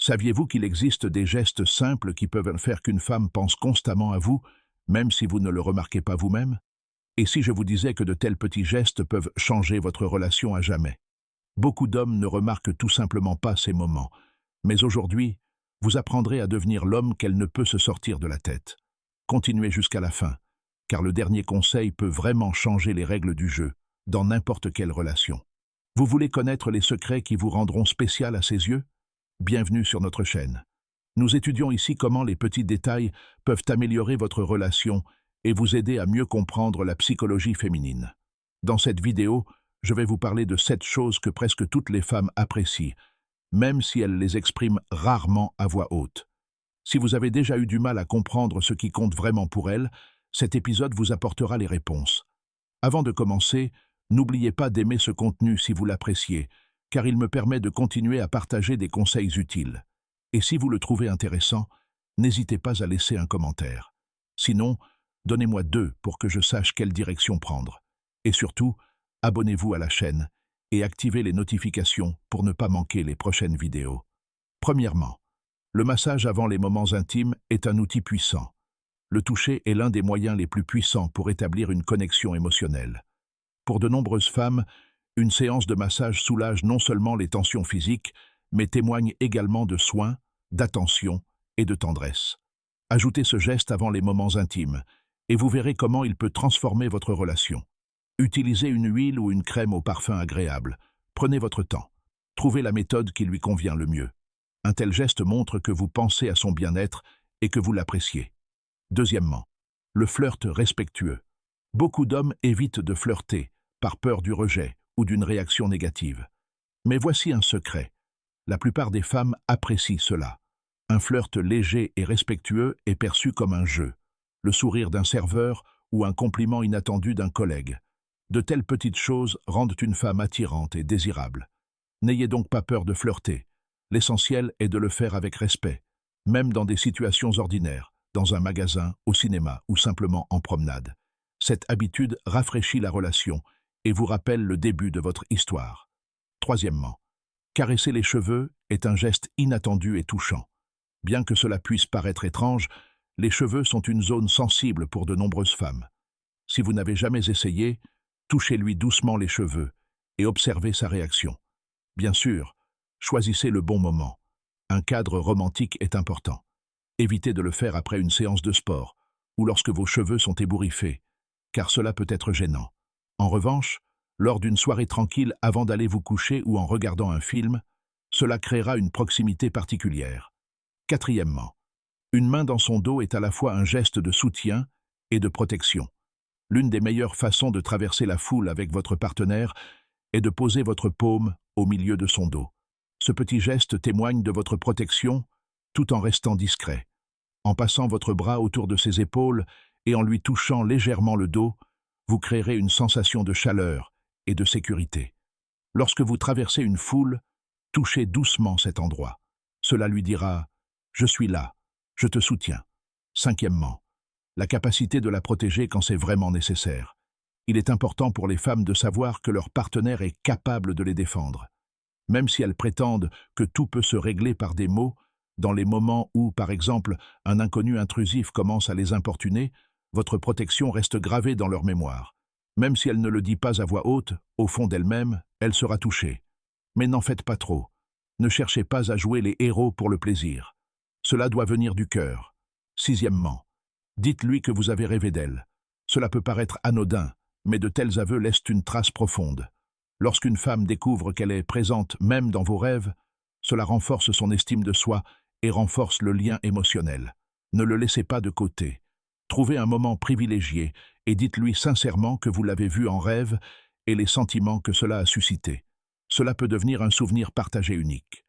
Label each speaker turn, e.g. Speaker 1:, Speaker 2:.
Speaker 1: Saviez-vous qu'il existe des gestes simples qui peuvent faire qu'une femme pense constamment à vous, même si vous ne le remarquez pas vous-même? Et si je vous disais que de tels petits gestes peuvent changer votre relation à jamais? Beaucoup d'hommes ne remarquent tout simplement pas ces moments. Mais aujourd'hui, vous apprendrez à devenir l'homme qu'elle ne peut se sortir de la tête. Continuez jusqu'à la fin, car le dernier conseil peut vraiment changer les règles du jeu, dans n'importe quelle relation. Vous voulez connaître les secrets qui vous rendront spécial à ses yeux? Bienvenue sur notre chaîne. Nous étudions ici comment les petits détails peuvent améliorer votre relation et vous aider à mieux comprendre la psychologie féminine. Dans cette vidéo, je vais vous parler de 7 choses que presque toutes les femmes apprécient, même si elles les expriment rarement à voix haute. Si vous avez déjà eu du mal à comprendre ce qui compte vraiment pour elles, cet épisode vous apportera les réponses. Avant de commencer, n'oubliez pas d'aimer ce contenu si vous l'appréciez, car il me permet de continuer à partager des conseils utiles. Et si vous le trouvez intéressant, n'hésitez pas à laisser un commentaire. Sinon, donnez-moi 2 pour que je sache quelle direction prendre. Et surtout, abonnez-vous à la chaîne et activez les notifications pour ne pas manquer les prochaines vidéos. Premièrement, le massage avant les moments intimes est un outil puissant. Le toucher est l'un des moyens les plus puissants pour établir une connexion émotionnelle. Pour de nombreuses femmes, une séance de massage soulage non seulement les tensions physiques, mais témoigne également de soins, d'attention et de tendresse. Ajoutez ce geste avant les moments intimes, et vous verrez comment il peut transformer votre relation. Utilisez une huile ou une crème au parfum agréable. Prenez votre temps. Trouvez la méthode qui lui convient le mieux. Un tel geste montre que vous pensez à son bien-être et que vous l'appréciez. Deuxièmement, le flirt respectueux. Beaucoup d'hommes évitent de flirter, par peur du rejet ou d'une réaction négative. Mais voici un secret. La plupart des femmes apprécient cela. Un flirt léger et respectueux est perçu comme un jeu, le sourire d'un serveur ou un compliment inattendu d'un collègue. De telles petites choses rendent une femme attirante et désirable. N'ayez donc pas peur de flirter. L'essentiel est de le faire avec respect, même dans des situations ordinaires, dans un magasin, au cinéma ou simplement en promenade. Cette habitude rafraîchit la relation et vous rappelle le début de votre histoire. Troisièmement, caresser les cheveux est un geste inattendu et touchant. Bien que cela puisse paraître étrange, les cheveux sont une zone sensible pour de nombreuses femmes. Si vous n'avez jamais essayé, touchez-lui doucement les cheveux et observez sa réaction. Bien sûr, choisissez le bon moment. Un cadre romantique est important. Évitez de le faire après une séance de sport ou lorsque vos cheveux sont ébouriffés, car cela peut être gênant. En revanche, lors d'une soirée tranquille avant d'aller vous coucher ou en regardant un film, cela créera une proximité particulière. Quatrièmement, une main dans son dos est à la fois un geste de soutien et de protection. L'une des meilleures façons de traverser la foule avec votre partenaire est de poser votre paume au milieu de son dos. Ce petit geste témoigne de votre protection tout en restant discret. En passant votre bras autour de ses épaules et en lui touchant légèrement le dos, vous créerez une sensation de chaleur et de sécurité. Lorsque vous traversez une foule, touchez doucement cet endroit. Cela lui dira « Je suis là, je te soutiens ». Cinquièmement, la capacité de la protéger quand c'est vraiment nécessaire. Il est important pour les femmes de savoir que leur partenaire est capable de les défendre. Même si elles prétendent que tout peut se régler par des mots, dans les moments où, par exemple, un inconnu intrusif commence à les importuner, votre protection reste gravée dans leur mémoire. Même si elle ne le dit pas à voix haute, au fond d'elle-même, elle sera touchée. Mais n'en faites pas trop. Ne cherchez pas à jouer les héros pour le plaisir. Cela doit venir du cœur. Sixièmement, dites-lui que vous avez rêvé d'elle. Cela peut paraître anodin, mais de tels aveux laissent une trace profonde. Lorsqu'une femme découvre qu'elle est présente même dans vos rêves, cela renforce son estime de soi et renforce le lien émotionnel. Ne le laissez pas de côté. Trouvez un moment privilégié et dites-lui sincèrement que vous l'avez vu en rêve et les sentiments que cela a suscité. Cela peut devenir un souvenir partagé unique.